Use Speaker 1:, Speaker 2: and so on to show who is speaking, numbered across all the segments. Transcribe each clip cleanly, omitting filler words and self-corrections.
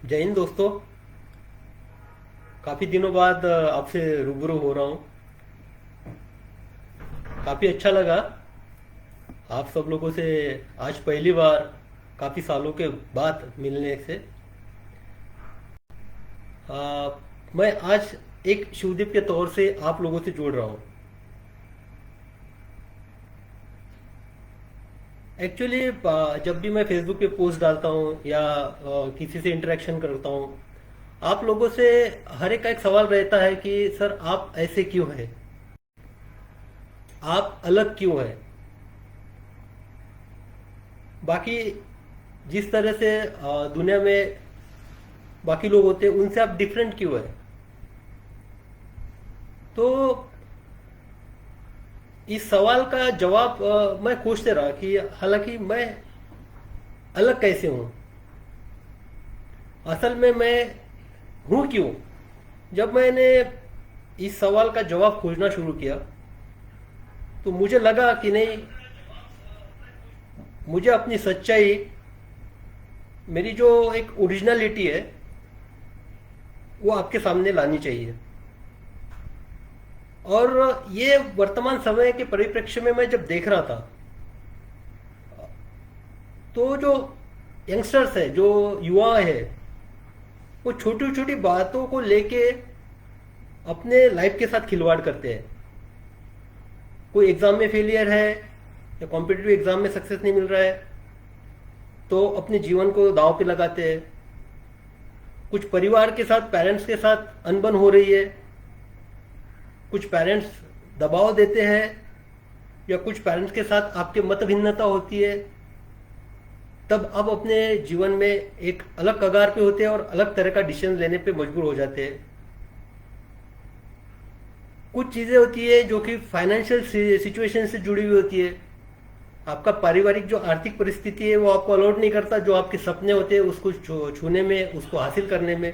Speaker 1: जय हिंद दोस्तों। काफ़ी दिनों बाद आपसे रूबरू हो रहा हूँ। काफ़ी अच्छा लगा आप सब लोगों से आज पहली बार काफ़ी सालों के बाद मिलने से। मैं आज एक शिवदीप के तौर से आप लोगों से जुड़ रहा हूँ। एक्चुअली जब भी मैं फेसबुक पे पोस्ट डालता हूँ या किसी से इंटरेक्शन करता हूँ, आप लोगों से हर एक का एक सवाल रहता है कि सर आप ऐसे क्यों हैं, आप अलग क्यों हैं, बाकी जिस तरह से दुनिया में बाकी लोग होते हैं उनसे आप डिफरेंट क्यों है। तो इस सवाल का जवाब मैं खोजते रहा कि हालांकि मैं अलग कैसे हूं, असल में मैं हूं क्यों। जब मैंने इस सवाल का जवाब खोजना शुरू किया तो मुझे लगा कि नहीं, मुझे अपनी सच्चाई, मेरी जो एक ओरिजिनलिटी है वो आपके सामने लानी चाहिए। और ये वर्तमान समय के परिप्रेक्ष्य में मैं जब देख रहा था तो जो यंगस्टर्स है, जो युवा है, वो छोटी छोटी बातों को लेके अपने लाइफ के साथ खिलवाड़ करते हैं। कोई एग्जाम में फेलियर है या कॉम्पिटिटिव एग्जाम में सक्सेस नहीं मिल रहा है तो अपने जीवन को दांव पे लगाते हैं। कुछ परिवार के साथ, पेरेंट्स के साथ अनबन हो रही है, कुछ पेरेंट्स दबाव देते हैं या कुछ पेरेंट्स के साथ आपके मत भिन्नता होती है, तब अब अपने जीवन में एक अलग कगार पे होते हैं और अलग तरह का डिसीजन लेने पे मजबूर हो जाते हैं। कुछ चीज़ें होती है जो कि फाइनेंशियल सिचुएशन से जुड़ी हुई होती है। आपका पारिवारिक जो आर्थिक परिस्थिति है वो आपको अलाउड नहीं करता जो आपके सपने होते हैं उसको छूने में, उसको हासिल करने में।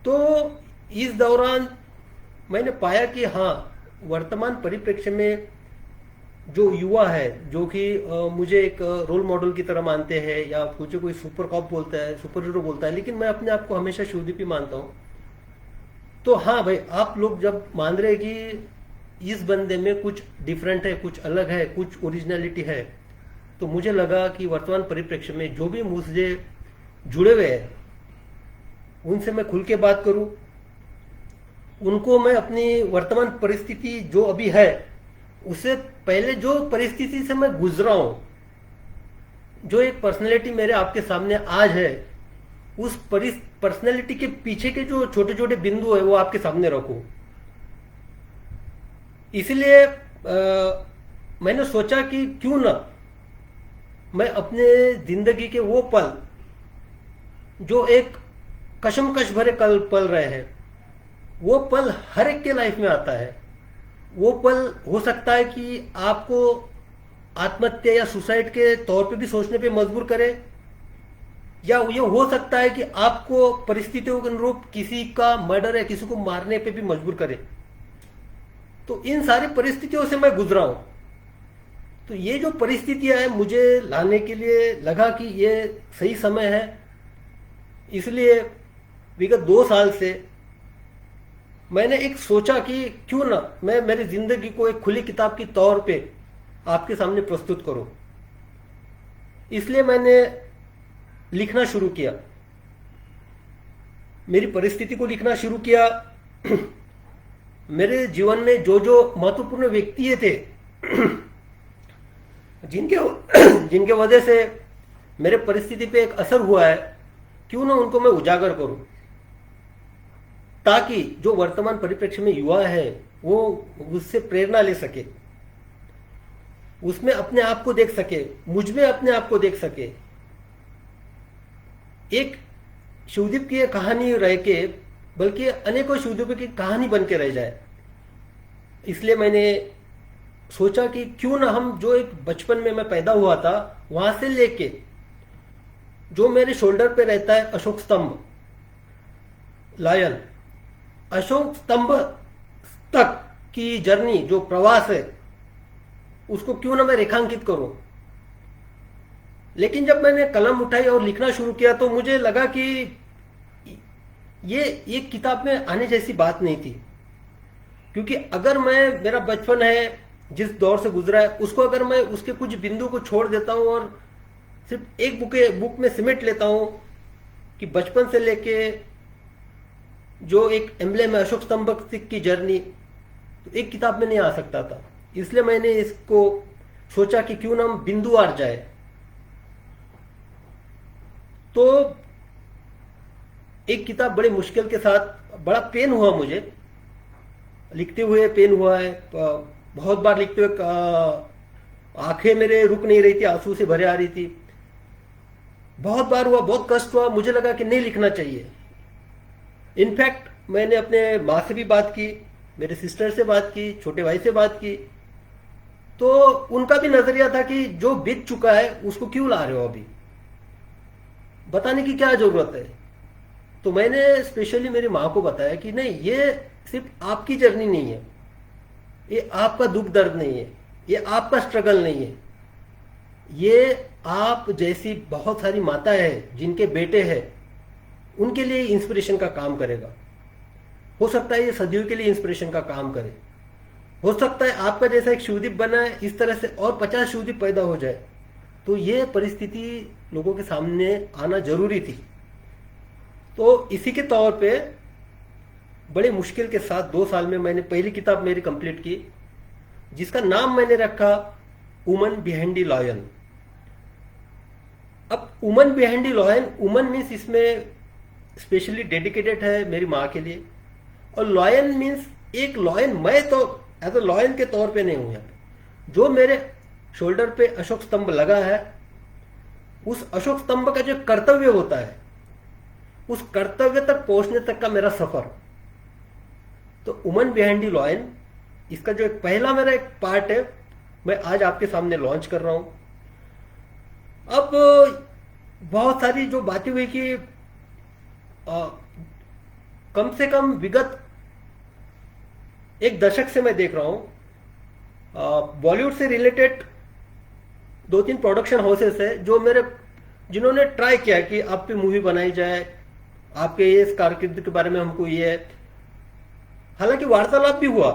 Speaker 1: तो इस दौरान मैंने पाया कि हाँ, वर्तमान परिप्रेक्ष्य में जो युवा है, जो कि मुझे एक रोल मॉडल की तरह मानते हैं या मुझे कोई सुपर कॉप बोलता है, सुपर हीरो बोलता है, लेकिन मैं अपने आप को हमेशा शिवदीप ही मानता हूँ। तो हाँ भाई, आप लोग जब मान रहे हैं कि इस बंदे में कुछ डिफरेंट है, कुछ अलग है, कुछ ओरिजिनलिटी है, तो मुझे लगा कि वर्तमान परिप्रेक्ष्य में जो भी मुझसे जुड़े हुए हैं उनसे मैं खुल के बात करूं। उनको मैं अपनी वर्तमान परिस्थिति जो अभी है उससे पहले जो परिस्थिति से मैं गुजरा हूं, जो एक पर्सनैलिटी मेरे आपके सामने आज है, उस पर्सनैलिटी के पीछे के जो छोटे छोटे बिंदु है वो आपके सामने रखूं। इसलिए मैंने सोचा कि क्यों ना मैं अपने जिंदगी के वो पल जो एक कशमकश भरे कल पल रहे हैं, वो पल हर एक के लाइफ में आता है। वो पल हो सकता है कि आपको आत्महत्या या सुसाइड के तौर पे भी सोचने पे मजबूर करे, या ये हो सकता है कि आपको परिस्थितियों के अनुरूप किसी का मर्डर या किसी को मारने पे भी मजबूर करे। तो इन सारी परिस्थितियों से मैं गुजरा हूं। तो ये जो परिस्थितियां हैं, मुझे लाने के लिए लगा कि ये सही समय है। इसलिए विगत 2 साल से मैंने एक सोचा कि क्यों ना मैं मेरी जिंदगी को एक खुली किताब के तौर पे आपके सामने प्रस्तुत करूं। इसलिए मैंने लिखना शुरू किया, मेरी परिस्थिति को लिखना शुरू किया। मेरे जीवन में जो जो महत्वपूर्ण व्यक्ति थे जिनके जिनके वजह से मेरे परिस्थिति पे एक असर हुआ है, क्यों ना उनको मैं उजागर करूं, ताकि जो वर्तमान परिप्रेक्ष्य में युवा है वो उससे प्रेरणा ले सके, उसमें अपने आप को देख सके, मुझ में अपने आप को देख सके। एक शिवदीप की कहानी रह के बल्कि अनेकों शिवदीप की कहानी बन के रह जाए। इसलिए मैंने सोचा कि क्यों ना हम जो एक बचपन में मैं पैदा हुआ था वहां से लेके जो मेरे शोल्डर पे रहता है अशोक स्तंभ, लायन, अशोक स्तंभ तक की जर्नी, जो प्रवास है, उसको क्यों ना मैं रेखांकित करूं। लेकिन जब मैंने कलम उठाई और लिखना शुरू किया तो मुझे लगा कि ये किताब में आने जैसी बात नहीं थी। क्योंकि अगर मैं, मेरा बचपन है जिस दौर से गुजरा है, उसको अगर मैं उसके कुछ बिंदु को छोड़ देता हूं और सिर्फ एक बुक में सिमट लेता हूं कि बचपन से लेके जो एक एम्बलेम है अशोक स्तंभ की जर्नी, तो एक किताब में नहीं आ सकता था। इसलिए मैंने इसको सोचा कि क्यों ना हम बिंदुवार जाए। तो एक किताब बड़ी मुश्किल के साथ, बड़ा पेन हुआ मुझे लिखते हुए, पेन हुआ है बहुत बार लिखते हुए, आंखें मेरे रुक नहीं रही थी, आंसू से भरे आ रही थी। बहुत बार हुआ, बहुत कष्ट हुआ, मुझे लगा कि नहीं लिखना चाहिए। इनफैक्ट मैंने अपने माँ से भी बात की, मेरे सिस्टर से बात की, छोटे भाई से बात की, तो उनका भी नजरिया था कि जो बीत चुका है उसको क्यों ला रहे हो, अभी बताने की क्या जरूरत है। तो मैंने स्पेशली मेरी माँ को बताया कि नहीं, ये सिर्फ आपकी जर्नी नहीं है, ये आपका दुख दर्द नहीं है, ये आपका स्ट्रगल नहीं है, ये आप जैसी बहुत सारी माताएं हैं जिनके बेटे हैं, उनके लिए इंस्पिरेशन का काम करेगा। हो सकता है ये सदियों के लिए इंस्पिरेशन का काम करे। हो सकता है आपका जैसा एक शिवदीप बना है, इस तरह से और 50 शिवदीप पैदा हो जाए। तो ये परिस्थिति लोगों के सामने आना जरूरी थी। तो इसी के तौर पे बड़े मुश्किल के साथ 2 साल में मैंने पहली किताब मेरी कंप्लीट की, जिसका नाम मैंने रखा वुमन बिहाइंड द लॉयन। अब woman behind the lion, woman means इसमें स्पेशली डेडिकेटेड है मेरी माँ के लिए, और लॉयन मीन्स एक लॉयन, मैं तो एज अ लॉयन के तौर पे नहीं हूं यहाँ पे। जो मेरे शोल्डर पे अशोक स्तंभ लगा है, उस अशोक स्तंभ का जो कर्तव्य होता है, उस कर्तव्य तक पहुंचने तक का मेरा सफर। तो वुमन बिहाइंड द लॉयन, इसका जो एक पहला मेरा एक पार्ट है, मैं आज आपके सामने लॉन्च कर रहा हूं। अब बहुत सारी जो बातें हुई कि कम से कम विगत 1 दशक से मैं देख रहा हूं बॉलीवुड से रिलेटेड 2-3 प्रोडक्शन हाउसेस है जिन्होंने ट्राई किया कि आप पे मूवी बनाई जाए, आपके ये कारकिर्द के बारे में हमको ये है। हालांकि वार्तालाप भी हुआ,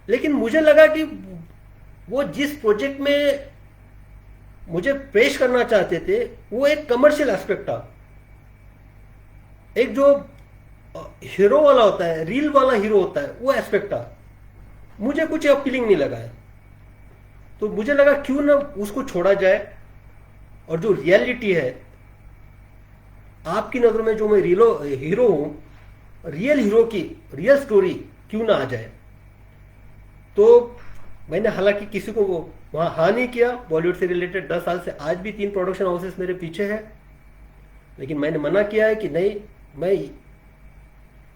Speaker 1: लेकिन मुझे लगा कि वो जिस प्रोजेक्ट में मुझे पेश करना चाहते थे वो एक कमर्शियल एस्पेक्ट था, एक जो हीरो वाला होता है, रील वाला हीरो होता है, वो एस्पेक्ट था। मुझे कुछ अपीलिंग नहीं लगा है। तो मुझे लगा क्यों ना उसको छोड़ा जाए, और जो रियलिटी है आपकी नजरों में, जो मैं हीरो हूं, रियल हीरो की रियल स्टोरी क्यों ना आ जाए। तो मैंने हालांकि किसी को वहां हाँ नहीं किया। बॉलीवुड से रिलेटेड 10 साल से आज भी 3 प्रोडक्शन हाउसेस मेरे पीछे है, लेकिन मैंने मना किया है कि नहीं, मैं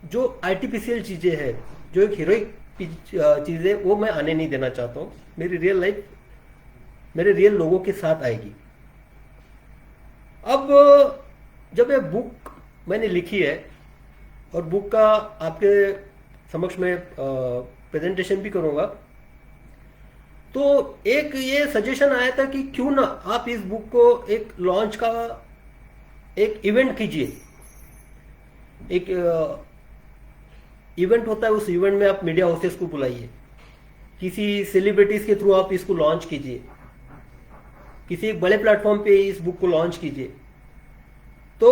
Speaker 1: जो आर्टिफिशियल चीजें हैं, जो एक हीरोइक चीजें, वो मैं आने नहीं देना चाहता हूं। मेरी रियल लाइफ मेरे रियल लोगों के साथ आएगी। अब जब ये बुक मैंने लिखी है और बुक का आपके समक्ष में प्रेजेंटेशन भी करूंगा, तो एक ये सजेशन आया था कि क्यों ना आप इस बुक को एक लॉन्च का एक इवेंट कीजिए। एक इवेंट होता है, उस इवेंट में आप मीडिया हाउसेस को बुलाइए, किसी सेलिब्रिटीज के थ्रू आप इसको लॉन्च कीजिए, किसी एक बड़े प्लेटफॉर्म पे इस बुक को लॉन्च कीजिए। तो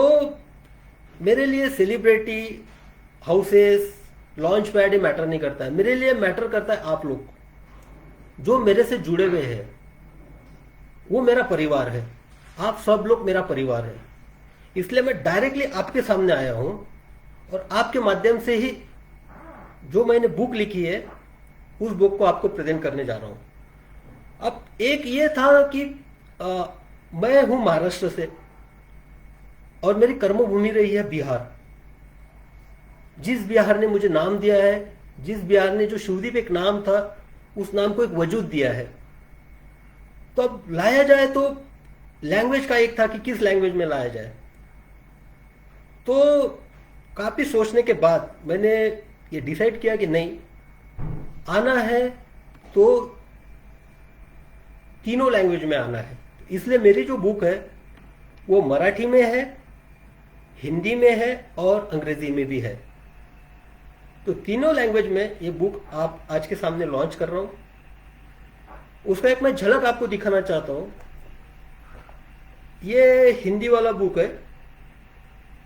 Speaker 1: मेरे लिए सेलिब्रिटी, हाउसेस, लॉन्च पैड ये मैटर नहीं करता है। मेरे लिए मैटर करता है आप लोग जो मेरे से जुड़े हुए हैं, वो मेरा परिवार है। आप सब लोग मेरा परिवार है। इसलिए मैं डायरेक्टली आपके सामने आया हूं और आपके माध्यम से ही जो मैंने बुक लिखी है उस बुक को आपको प्रेजेंट करने जा रहा हूं। अब एक ये था कि मैं हूं महाराष्ट्र से और मेरी कर्मभूमि रही है बिहार। जिस बिहार ने मुझे नाम दिया है, जिस बिहार ने जो शिवदीप एक नाम था, उस नाम को एक वजूद दिया है। तो अब लाया जाए तो लैंग्वेज का एक था कि किस लैंग्वेज में लाया जाए। तो काफी सोचने के बाद मैंने ये डिसाइड किया कि नहीं, आना है तो तीनों लैंग्वेज में आना है। इसलिए मेरी जो बुक है वो मराठी में है, हिंदी में है और अंग्रेजी में भी है। तो तीनों लैंग्वेज में ये बुक आप आज के सामने लॉन्च कर रहा हूं। उसका एक मैं झलक आपको दिखाना चाहता हूं। ये हिंदी वाला बुक है,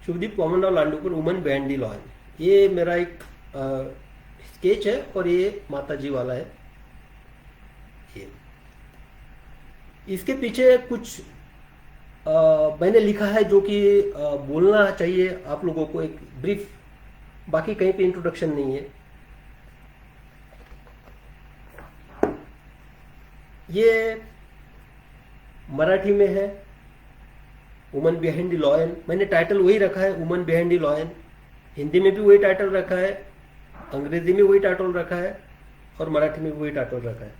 Speaker 1: Shubhdeep Komanrao Landukar, woman behind the lion. ये मेरा एक स्केच है और ये माता जी वाला है। ये इसके पीछे कुछ मैंने लिखा है जो कि बोलना चाहिए आप लोगों को, एक ब्रीफ, बाकी कहीं पे इंट्रोडक्शन नहीं है। ये मराठी में है, वुमन बिहाइंड द लॉयन। मैंने टाइटल वही रखा है, woman behind the lion. Hindi में भी वही टाइटल रखा है, अंग्रेजी में वही टाइटल रखा है और मराठी में वही टाइटल रखा है।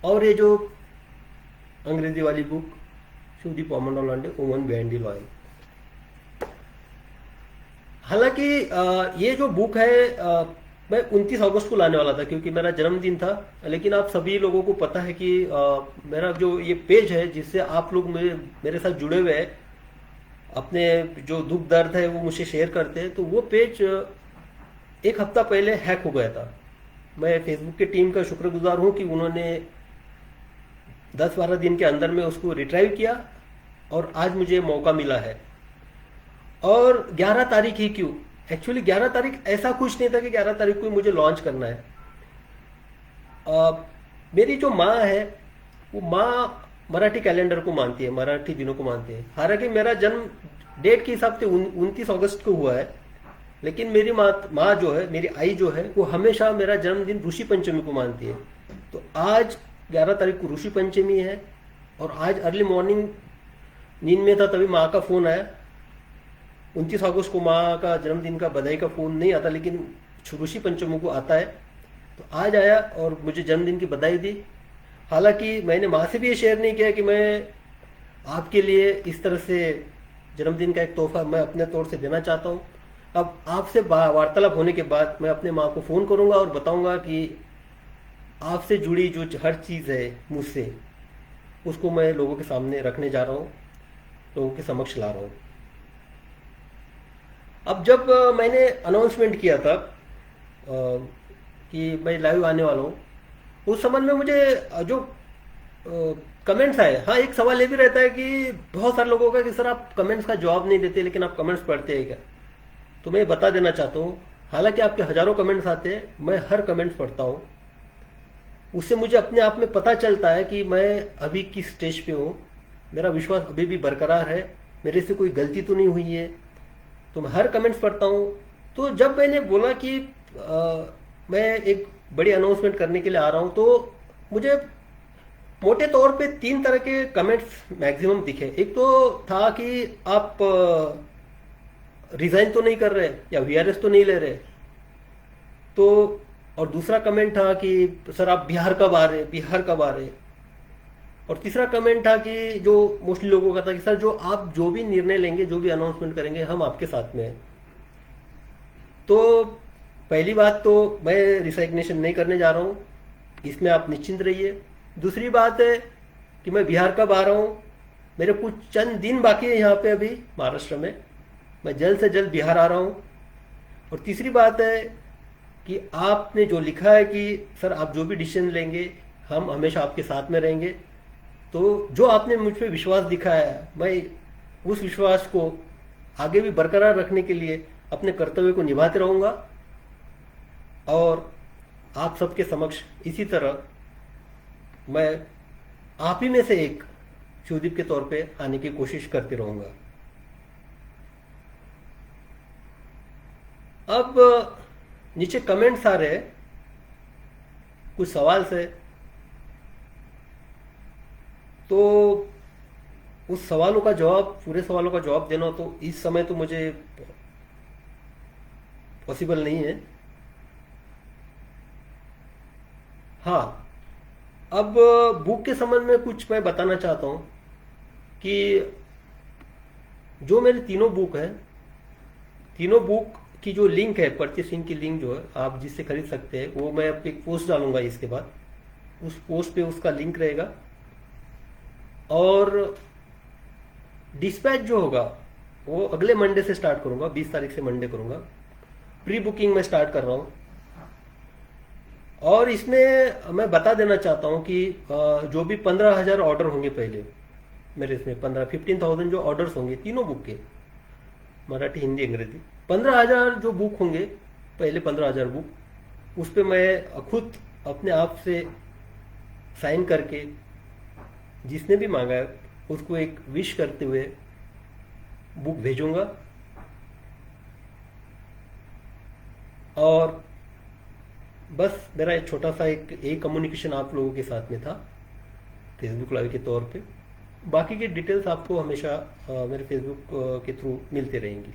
Speaker 1: और ये जो अंग्रेजी वाली book Shubhdeep Komanrao Landukar, woman behind the lion. हालांकि ये जो बुक है मैं 29 अगस्त को लाने वाला था क्योंकि मेरा जन्मदिन था, लेकिन आप सभी लोगों को पता है कि मेरा जो ये पेज है जिससे आप लोग मेरे साथ जुड़े हुए हैं, अपने जो दुख दर्द है वो मुझे शेयर करते हैं, तो वो पेज एक हफ्ता पहले हैक हो गया था। मैं फेसबुक की टीम का शुक्रगुजार हूं कि उन्होंने 10-12 दिन के अंदर में उसको रिट्राइव किया और आज मुझे मौका मिला है। और 11 तारीख ही क्यों, एक्चुअली 11 तारीख ऐसा कुछ नहीं था कि 11 तारीख को मुझे लॉन्च करना है। मेरी जो माँ है वो माँ मराठी कैलेंडर को मानती है, मराठी दिनों को मानती है। हालांकि मेरा जन्म डेट के हिसाब से 29 अगस्त को हुआ है, लेकिन मेरी माँ जो है, मेरी आई जो है, वो हमेशा मेरा जन्मदिन ऋषि पंचमी को मानती है। तो आज 11 तारीख को ऋषि पंचमी है और आज अर्ली मॉर्निंग नींद में था तभी माँ का फोन आया। 29 अगस्त को माँ का जन्मदिन का बधाई का फोन नहीं आता, लेकिन ऋषि पंचमी को आता है। तो आज आया और मुझे जन्मदिन की बधाई दी। हालांकि मैंने माँ से भी ये शेयर नहीं किया कि मैं आपके लिए इस तरह से जन्मदिन का एक तोहफा मैं अपने तौर से देना चाहता हूँ। अब आपसे वार्तालाप होने के बाद मैं अपने माँ को फ़ोन करूँगा और बताऊँगा कि आपसे जुड़ी जो हर चीज़ है मुझसे, उसको मैं लोगों के सामने रखने जा रहा हूँ, लोगों के समक्ष ला रहा हूँ। अब जब मैंने अनाउंसमेंट किया था कि मैं लाइव आने वाला हूँ, उस समय में मुझे जो कमेंट्स आए, हाँ एक सवाल ये भी रहता है कि बहुत सारे लोगों का कि सर आप कमेंट्स का जवाब नहीं देते लेकिन आप कमेंट्स पढ़ते हैं क्या। तो मैं बता देना चाहता हूँ, हालांकि आपके हजारों कमेंट्स आते हैं, मैं हर कमेंट्स पढ़ता हूँ। उससे मुझे अपने आप में पता चलता है कि मैं अभी किस स्टेज पे हूँ, मेरा विश्वास अभी भी बरकरार है, मेरे से कोई गलती तो नहीं हुई है। तो मैं हर कमेंट्स पढ़ता हूँ। तो जब मैंने बोला कि मैं एक बड़ी अनाउंसमेंट करने के लिए आ रहा हूँ, तो मुझे मोटे तौर पे 3 तरह के कमेंट्स मैक्सिमम दिखे। एक तो था कि आप रिजाइन तो नहीं कर रहे या वीआरएस तो नहीं ले रहे, तो और दूसरा कमेंट था कि सर आप बिहार कब आ रहे, बिहार कब आ रहे। और तीसरा कमेंट था कि जो मोस्टली लोगों का था कि सर जो आप जो भी निर्णय लेंगे, जो भी अनाउंसमेंट करेंगे, हम आपके साथ में हैं। तो पहली बात तो मैं रिसाइग्नेशन नहीं करने जा रहा हूँ, इसमें आप निश्चिंत रहिए। दूसरी बात है कि मैं बिहार कब आ रहा हूँ, मेरे कुछ चंद दिन बाकी है यहाँ पे अभी महाराष्ट्र में, मैं जल्द से जल्द बिहार आ रहा हूँ। और तीसरी बात है कि आपने जो लिखा है कि सर आप जो भी डिसीजन लेंगे हम हमेशा आपके साथ में रहेंगे, तो जो आपने मुझ पर विश्वास दिखाया है, मैं उस विश्वास को आगे भी बरकरार रखने के लिए अपने कर्तव्य को निभाते रहूँगा और आप सबके समक्ष इसी तरह मैं आप ही में से एक शुभदीप के तौर पे आने की कोशिश करते रहूँगा। अब नीचे कमेंट्स आ रहे हैं, कुछ सवाल से, तो उस सवालों का जवाब, पूरे सवालों का जवाब देना तो इस समय तो मुझे पॉसिबल नहीं है। हाँ, अब बुक के संबंध में कुछ मैं बताना चाहता हूँ कि जो मेरी तीनों बुक है, तीनों बुक की जो लिंक है, परचेसिंग की लिंक जो है, आप जिससे खरीद सकते हैं, वो मैं एक पोस्ट डालूंगा इसके बाद, उस पोस्ट पे उसका लिंक रहेगा। और डिस्पैच जो होगा वो अगले मंडे से स्टार्ट करूंगा, 20 तारीख से मंडे करूंगा। प्री बुकिंग में स्टार्ट कर रहा हूं। और इसमें मैं बता देना चाहता हूं कि जो भी 15,000 ऑर्डर होंगे पहले मेरे, इसमें 15,000 जो ऑर्डर्स होंगे तीनों बुक के, मराठी हिंदी अंग्रेजी, 15,000 जो बुक होंगे पहले 15,000 बुक, उस पर मैं खुद अपने आप से साइन करके जिसने भी मांगा है उसको एक विश करते हुए बुक भेजूंगा। और बस मेरा एक छोटा सा एक कम्युनिकेशन आप लोगों के साथ में था फेसबुक लाइव के तौर पे। बाकी की डिटेल्स आपको हमेशा मेरे फेसबुक के थ्रू मिलते रहेंगी।